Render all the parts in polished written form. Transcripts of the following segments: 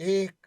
1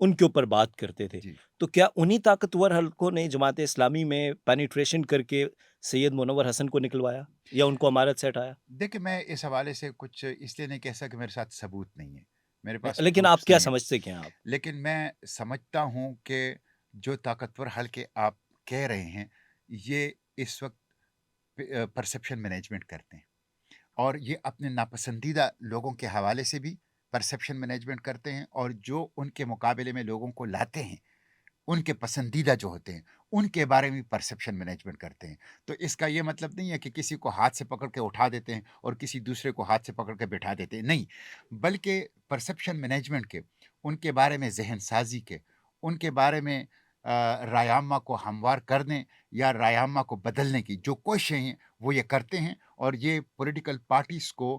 ان کے اوپر بات کرتے تھے، جی تو کیا انہی طاقتور حلقوں نے جماعت اسلامی میں پینیٹریشن کر کے سید منور حسن کو نکلوایا یا ان کو امارت سے ہٹایا؟ دیکھیں، میں اس حوالے سے کچھ اس لیے نہیں کہہ سکتا کہ میرے ساتھ ثبوت نہیں ہے، میرے پاس لیکن آپ پروفس کیا نہیں ہے، سمجھتے کیا ہیں آپ؟ لیکن میں سمجھتا ہوں کہ جو طاقتور حلقے آپ کہہ رہے ہیں یہ اس وقت پرسیپشن مینجمنٹ کرتے ہیں، اور یہ اپنے ناپسندیدہ لوگوں کے حوالے سے بھی پرسیپشن مینجمنٹ کرتے ہیں، اور جو ان کے مقابلے میں لوگوں کو لاتے ہیں ان کے پسندیدہ جو ہوتے ہیں ان کے بارے میں پرسیپشن مینجمنٹ کرتے ہیں۔ تو اس کا یہ مطلب نہیں ہے کہ کسی کو ہاتھ سے پکڑ کے اٹھا دیتے ہیں اور کسی دوسرے کو ہاتھ سے پکڑ کے بٹھا دیتے ہیں، نہیں، بلکہ پرسیپشن مینجمنٹ کے، ان کے بارے میں ذہن سازی کے، ان کے بارے میں رائے عامہ کو ہموار کرنے یا رائے عامہ کو بدلنے کی جو کوششیں ہیں وہ یہ کرتے ہیں، اور یہ پولیٹیکل پارٹیز کو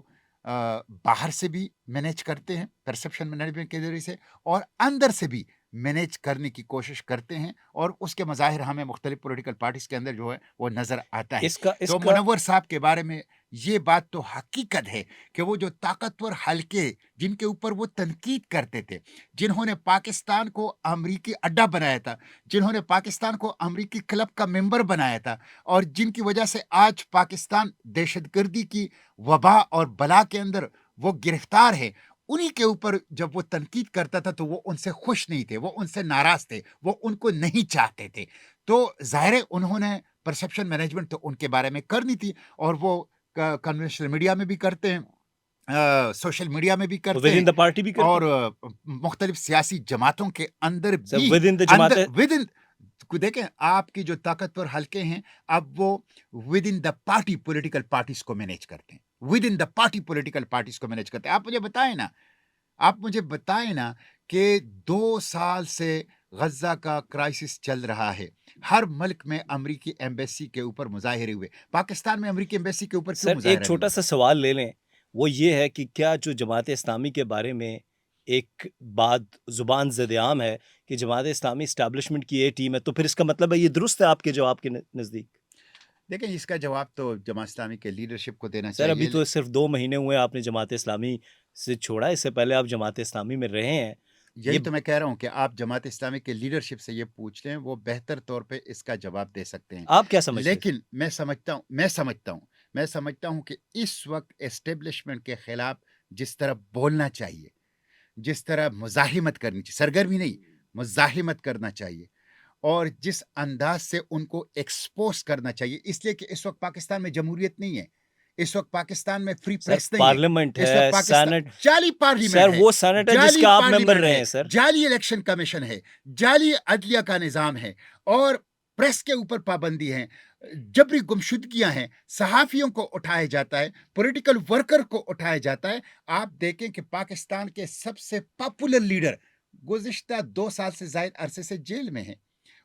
باہر سے بھی مینیج کرتے ہیں پرسیپشن مینجمنٹ کے ذریعے سے، اور اندر سے بھی مینیج کرنے کی کوشش کرتے ہیں، اور اس کے مظاہر ہمیں مختلف پولیٹیکل پارٹیز کے اندر جو ہے وہ نظر آتا ہے۔ اس تو کا منور صاحب کے بارے میں یہ بات تو حقیقت ہے کہ وہ جو طاقتور حلقے جن کے اوپر وہ تنقید کرتے تھے، جنہوں نے پاکستان کو امریکی اڈا بنایا تھا، جنہوں نے پاکستان کو امریکی کلب کا ممبر بنایا تھا، اور جن کی وجہ سے آج پاکستان دہشت گردی کی وبا اور بلا کے اندر وہ گرفتار ہے، انہی کے اوپر جب وہ تنقید کرتا تھا تو وہ ان سے خوش نہیں تھے، وہ ان سے ناراض تھے، وہ ان کو نہیں چاہتے تھے۔ تو ظاہر ہے انہوں نے پرسیپشن مینجمنٹ تو ان کے بارے میں کرنی تھی، اور وہ کنونشنل میڈیا میں بھی کرتے ہیں، سوشل میڈیا میں بھی کرتے ود ہیں، ان دا پارٹی بھی کرتے اور ہیں مختلف سیاسی جماعتوں کے اندر سر، بھی، ود ان دا جماعت ود ان دیکھیں آپ کی جو طاقتور حلقے ہیں اب وہ with in the party political parties کو مینیج کرتے ہیں، with in the party political parties کو مینیج کرتے ہیں۔ آپ مجھے بتائیں نا کہ 2 سال سے غزہ کا کرائسس چل رہا ہے، ہر ملک میں امریکی ایمبیسی کے اوپر مظاہرے ہوئے، پاکستان میں امریکی ایمبیسی کے اوپر کیوں سر ایک مظاہرہ نہیں چھوٹا ہوا؟ سا سوال لے لیں، وہ یہ ہے کہ کیا جو جماعت اسلامی کے بارے میں ایک بات زبان زد عام ہے کہ جماعت اسلامی اسٹیبلشمنٹ کی اے ٹیم ہے، تو پھر اس کا مطلب ہے یہ درست ہے آپ کے جواب کے نزدیک؟ دیکھیں، اس کا جواب تو جماعت اسلامی کے لیڈرشپ کو دینا سر ابھی چاہیے۔ تو صرف 2 مہینے ہوئے آپ نے جماعت اسلامی سے چھوڑا، اس سے پہلے آپ جماعت اسلامی میں رہے ہیں، یہ یہی تو میں کہہ رہا ہوں کہ آپ جماعت اسلامی کے لیڈرشپ سے یہ پوچھ لیں، وہ بہتر طور پہ اس کا جواب دے سکتے ہیں۔ آپ کیا سمجھتے ہیں؟ لیکن میں سمجھتا ہوں کہ اس وقت اسٹیبلشمنٹ کے خلاف جس طرح بولنا چاہیے، جس طرح مزاحمت کرنی چاہیے، سرگرمی نہیں، مزاحمت کرنا چاہیے، اور جس انداز سے ان کو ایکسپوز کرنا چاہیے، اس لیے کہ اس وقت پاکستان میں جمہوریت نہیں ہے، اس وقت پاکستان میں فری سر پریس نہیں ہے، پارلیمنٹ اس ہے، وقت پاکستان سینٹ، جعلی سر پارلیمنٹ ہے، وہ سینٹ ہے جس جعلی کا آپ ممبر پارلیمنٹ رہے ہے، ہیں سر۔ جعلی الیکشن کمیشن ہے، جعلی عدلیہ کا نظام ہے، اور پریس کے اوپر پابندی ہے، جبری گمشدگیاں ہیں، صحافیوں کو اٹھایا جاتا ہے، پولیٹیکل ورکر کو اٹھایا جاتا ہے۔ آپ دیکھیں کہ پاکستان کے سب سے پاپولر لیڈر گزشتہ 2 سال سے زائد عرصے سے جیل میں ہیں،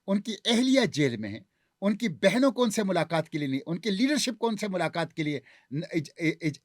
ان کی اہلیہ جیل میں ہیں، ان کی بہنوں کو ان سے ملاقات کے لیے نہیں، ان کے لیڈرشپ کو ان سے ملاقات کے لیے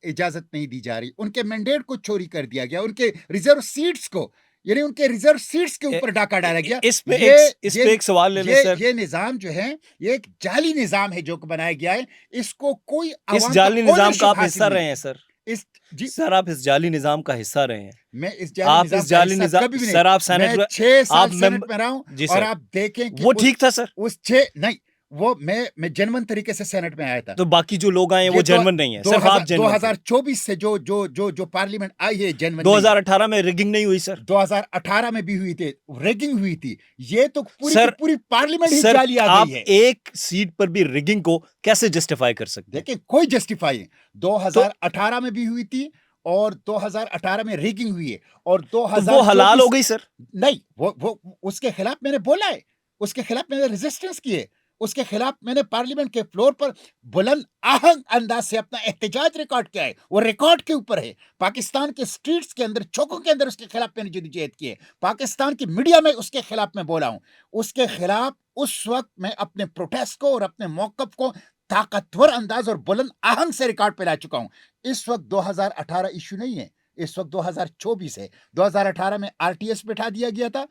اجازت نہیں دی جا رہی، ان کے مینڈیٹ کو چوری کر دیا گیا، ان کے ریزرو سیٹس کو، یعنی ان کے ریزرو سیٹس کے اوپر ڈاکہ ڈالا گیا۔ اس پہ یہ ایک سوال لے لیں یہ سر، یہ نظام جو ہے یہ ایک جعلی نظام ہے جو بنایا گیا ہے، اس کو کوئی اس عوام کا جعلی نظام کا اونرشپ آپ حصہ حاصل رہے نہیں۔ ہیں سر، اس جی سر آپ اس جعلی نظام کا حصہ رہے ہیں، میں اس جعلی آپ نظام اس کا جعلی حصہ نظام، کبھی بھی نہیں، سر آپ میں سینٹ، 6 سال آپ سینٹ میں رہا ہوں، جی اور سر، آپ دیکھیں کہ وہ ٹھیک تھا سر، اس 6 نہیں، وہ میں جنون طریقے سے سینٹ میں آیا تھا۔ تو باقی جو لوگ آئے ہیں وہ یہ جنون نہیں ہیں، صرف آپ جنون تھے۔ 2024 سے جو پارلیمنٹ آئی ہے جنون نہیں ہے۔ 2018 میں ریگنگ نہیں ہوئی سر؟ 2018 میں بھی ہوئی تھی، ریگنگ ہوئی تھی، یہ تو پوری سر کی پوری پارلیمنٹ ہی سر جعلی آ آپ گئی ہے۔ ایک سیٹ پر بھی ریگنگ کو کیسے جسٹیفائی کر سکتے ہیں؟ دیکھیں کوئی جسٹیفائی ہے، تو 2018 میں بھی ہوئی تھی، اور 2018 میں ریگنگ ہوئی ہے، اور وہ حلال 2024 ہو گئی سر؟ نہیں، وہ اس کے خلاف میں نے بولا ہے، اس کے خلاف میں نے ریزسٹنس کی ہے، اس کے خلاف میں نے پارلیمنٹ کے فلور پر بلند آہنگ انداز سے اپنا احتجاج ریکارڈ کیا ہے، وہ ریکارڈ کے اوپر ہے، پاکستان کے سٹریٹس کے اندر، چوکوں کے اندر اس کے خلاف میں نے جدوجہد کی ہے، پاکستان کی میڈیا میں اس کے خلاف میں بولا ہوں، اس کے خلاف اس وقت میں اپنے پروٹیسٹ کو اور اپنے موقف کو طاقتور انداز اور بلند آہنگ سے ریکارڈ پہ لا چکا ہوں۔ اس وقت 2018 ایشو نہیں ہے، اس وقت 2024 ہے۔ 2018 میں RTS بٹھا دیا گیا تھا،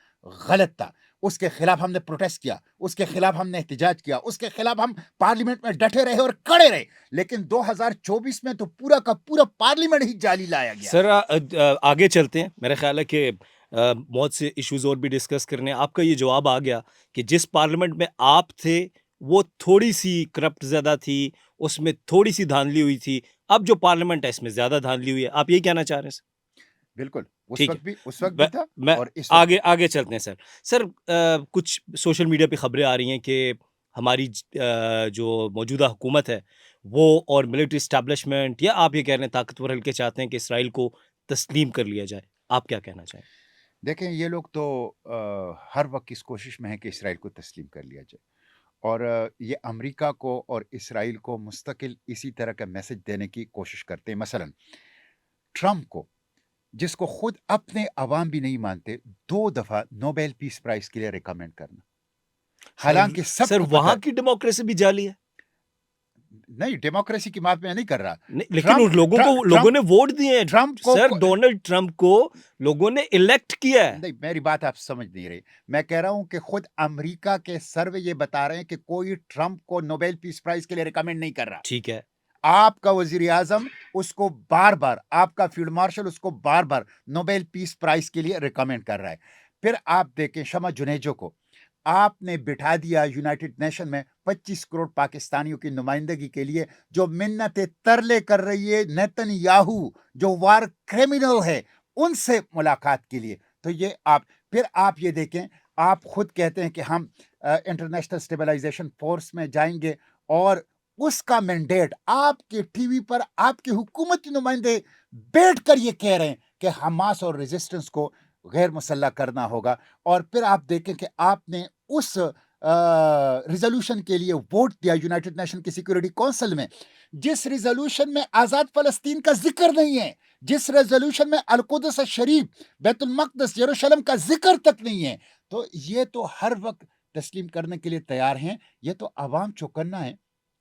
غلط تھا، اس کے خلاف ہم نے پروٹیسٹ کیا، اس کے خلاف ہم نے احتجاج کیا، اس کے خلاف ہم پارلیمنٹ میں ڈٹے رہے اور کڑے رہے، لیکن 2024 میں تو پورا کا پورا پارلیمنٹ ہی جعلی لایا گیا۔ سر آگے چلتے ہیں، میرا خیال ہے کہ بہت سے ایشوز اور بھی ڈسکس کرنے ہیں۔ آپ کا یہ جواب آ گیا کہ جس پارلیمنٹ میں آپ تھے وہ تھوڑی سی کرپٹ زیادہ تھی، اس میں تھوڑی سی دھاندلی ہوئی تھی، اب جو پارلیمنٹ ہے اس میں زیادہ دھاندلی ہوئی ہے، آپ یہی کہنا چاہ رہے ہیں سر؟ بالکل، ٹھیک ہے، اس وقت بھی میں تھا میں اور اس وقت آگے بھی۔ آگے چلتے ہیں سر۔ سر کچھ سوشل میڈیا پہ خبریں آ رہی ہیں کہ ہماری جو موجودہ حکومت ہے وہ اور ملٹری اسٹیبلشمنٹ، یا آپ یہ کہہ رہے ہیں طاقتور حلقے چاہتے ہیں کہ اسرائیل کو تسلیم کر لیا جائے، آپ کیا کہنا چاہیں؟ دیکھیں یہ لوگ تو ہر وقت اس کوشش میں ہیں کہ اسرائیل کو تسلیم کر لیا جائے، اور یہ امریکہ کو اور اسرائیل کو مستقل اسی طرح کا میسج دینے کی کوشش کرتے ہیں۔ مثلا ٹرمپ کو، جس کو خود اپنے عوام بھی نہیں مانتے، 2 دفعہ نوبیل پیس پرائز کے لیے ریکمینڈ کرنا، سر حالانکہ سب سر کو پتہ وہاں ہے۔ کی ڈیموکریسی بھی جعلی ہے؟ نہیں، ڈیموکریسی کی بات میں نہیں کر رہا۔ نہیں، لیکن ٹرمپ ان لوگوں کو لوگوں ٹرمپ نے ووٹ دیے ہیں ٹرمپ کو سر، ڈونلڈ ٹرمپ کو لوگوں نے الیکٹ کیا ہے۔ نہیں، میری بات آپ سمجھ نہیں رہی۔ میں کہہ رہا ہوں کہ خود امریکہ کے سروے یہ بتا رہے ہیں کہ کوئی ٹرمپ کو نوبیل پیس پرائز کے لیے ریکمینڈ نہیں کر رہا۔ ٹھیک ہے، آپ کا وزیر اعظم اس کو بار بار، آپ کا فیلڈ مارشل اس کو بار بار نوبیل پیس پرائز کے لیے ریکمینڈ کر رہا ہے۔ پھر آپ دیکھیں شمع جنیجو کو آپ نے بٹھا دیا یونائٹڈ نیشن میں 25 کروڑ پاکستانیوں کی نمائندگی کے لیے، جو منتیں ترلے کر رہی ہے نیتن یاہو جو وار کریمنل ہے ان سے ملاقات کے لیے۔ تو یہ پھر آپ یہ دیکھیں، آپ خود کہتے ہیں کہ ہم انٹرنیشنل اسٹیبلائزیشن فورس میں جائیں گے، اور اس کا مینڈیٹ آپ کے ٹی وی پر آپ کے حکومتی نمائندے بیٹھ کر یہ کہہ رہے ہیں کہ حماس اور ریزسٹنس کو غیر مسلح کرنا ہوگا۔ اور پھر آپ دیکھیں کہ آپ نے اس ریزولوشن کے لیے ووٹ دیا یونائٹڈ نیشن کی سیکورٹی کونسل میں، جس ریزولوشن میں آزاد فلسطین کا ذکر نہیں ہے، جس ریزولوشن میں القدس شریف، بیت المقدس، یروشلم کا ذکر تک نہیں ہے۔ تو یہ تو ہر وقت تسلیم کرنے کے لیے تیار ہیں۔ یہ تو عوام چوکنا ہے،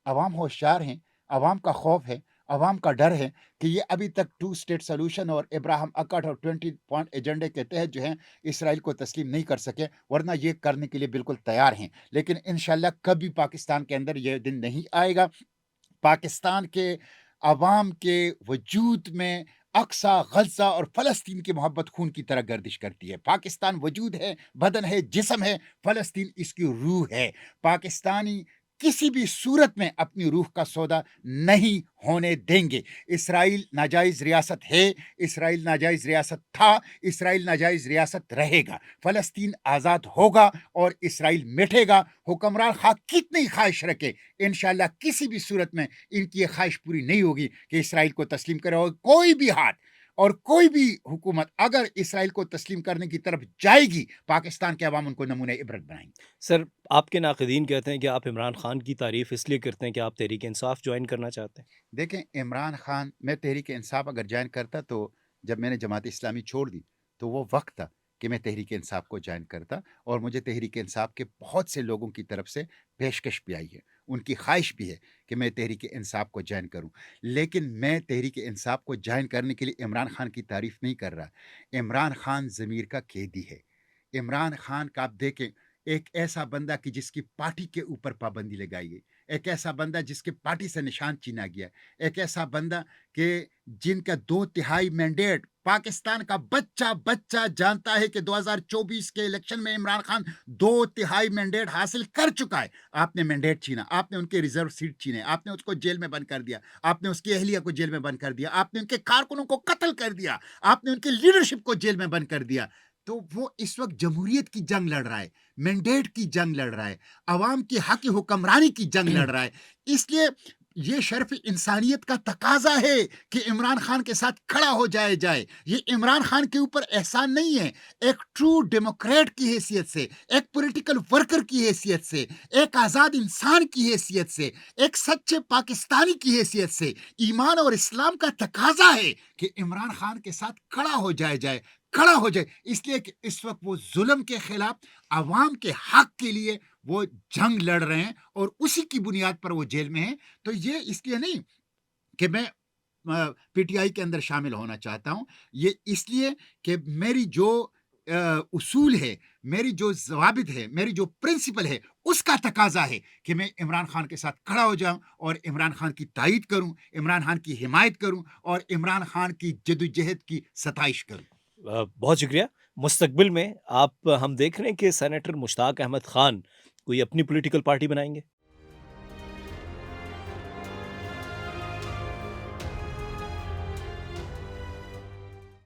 عوام ہوشیار ہیں، عوام کا خوف ہے، عوام کا ڈر ہے کہ یہ ابھی تک 2 اسٹیٹ سولوشن اور ابراہم اکٹ اور 20 پوائنٹ ایجنڈے کے تحت جو ہیں اسرائیل کو تسلیم نہیں کر سکے، ورنہ یہ کرنے کے لیے بالکل تیار ہیں۔ لیکن انشاءاللہ کبھی پاکستان کے اندر یہ دن نہیں آئے گا۔ پاکستان کے عوام کے وجود میں اقصی غزہ اور فلسطین کی محبت خون کی طرح گردش کرتی ہے۔ پاکستان وجود ہے، بدن ہے، جسم ہے، فلسطین اس کی روح ہے۔ پاکستانی کسی بھی صورت میں اپنی روح کا سودا نہیں ہونے دیں گے۔ اسرائیل ناجائز ریاست ہے، اسرائیل ناجائز ریاست تھا، اسرائیل ناجائز ریاست رہے گا۔ فلسطین آزاد ہوگا اور اسرائیل مٹے گا۔ حکمران خواہ کتنی خواہش رکھے، انشاءاللہ کسی بھی صورت میں ان کی یہ خواہش پوری نہیں ہوگی کہ اسرائیل کو تسلیم کرے، اور کوئی بھی ہاتھ اور کوئی بھی حکومت اگر اسرائیل کو تسلیم کرنے کی طرف جائے گی، پاکستان کے عوام ان کو نمونہ عبرت بنائیں گے۔ سر آپ کے ناقدین کہتے ہیں کہ آپ عمران خان کی تعریف اس لیے کرتے ہیں کہ آپ تحریک انصاف جوائن کرنا چاہتے ہیں۔ دیکھیں عمران خان، میں تحریک انصاف اگر جوائن کرتا تو جب میں نے جماعت اسلامی چھوڑ دی تو وہ وقت تھا کہ میں تحریک انصاف کو جوائن کرتا، اور مجھے تحریک انصاف کے بہت سے لوگوں کی طرف سے پیشکش بھی آئی ہے، ان کی خواہش بھی ہے کہ میں تحریک انصاف کو جوائن کروں۔ لیکن میں تحریک انصاف کو جوائن کرنے کے لیے عمران خان کی تعریف نہیں کر رہا۔ عمران خان ضمیر کا قیدی ہے۔ عمران خان کا آپ دیکھیں، ایک ایسا بندہ کہ جس کی پارٹی کے اوپر پابندی لگائی گئی، ایک ایسا بندہ جس کے پارٹی سے نشان چینا گیا، ایک ایسا بندہ کہ جن کا 2/3 مینڈیٹ پاکستان کا بچہ جانتا ہے کہ 2024 کے الیکشن میں عمران خان 2/3 مینڈیٹ حاصل کر چکا ہے۔ آپ نے مینڈیٹ چھینا، آپ نے ان کے ریزرو سیٹ چھینے، آپ نے اس کو جیل میں بند کر دیا، آپ نے اس کی اہلیہ کو جیل میں بند کر دیا، آپ نے ان کے کارکنوں کو قتل کر دیا، آپ نے ان کی لیڈرشپ کو جیل میں بند کر دیا۔ تو وہ اس وقت جمہوریت کی جنگ لڑ رہا ہے، مینڈیٹ کی جنگ لڑ رہا ہے، عوام کی حق حکمرانی کی جنگ لڑ رہا ہے۔ اس لیے یہ شرف انسانیت کا تقاضا ہے کہ عمران خان کے ساتھ کھڑا ہو جائے۔ یہ عمران خان کے اوپر احسان نہیں ہے، ایک ٹرو ڈیموکریٹ کی حیثیت سے، ایک پولیٹیکل ورکر کی حیثیت سے، ایک آزاد انسان کی حیثیت سے، ایک سچے پاکستانی کی حیثیت سے ایمان اور اسلام کا تقاضا ہے کہ عمران خان کے ساتھ کھڑا ہو جائے۔ اس لیے کہ اس وقت وہ ظلم کے خلاف عوام کے حق کے لیے وہ جنگ لڑ رہے ہیں، اور اسی کی بنیاد پر وہ جیل میں ہیں۔ تو یہ اس لیے نہیں کہ میں پی ٹی آئی کے اندر شامل ہونا چاہتا ہوں، یہ اس لیے کہ میری جو اصول ہے، میری جو ضوابط ہے، میری جو پرنسپل ہے، اس کا تقاضا ہے کہ میں عمران خان کے ساتھ کھڑا ہو جاؤں اور عمران خان کی تائید کروں، عمران خان کی حمایت کروں، اور عمران خان کی جدوجہد کی ستائش کروں۔ بہت شکریہ۔ مستقبل میں آپ ہم دیکھ رہے ہیں کہ سینیٹر مشتاق احمد خان کوئی اپنی پولیٹیکل پارٹی بنائیں گے؟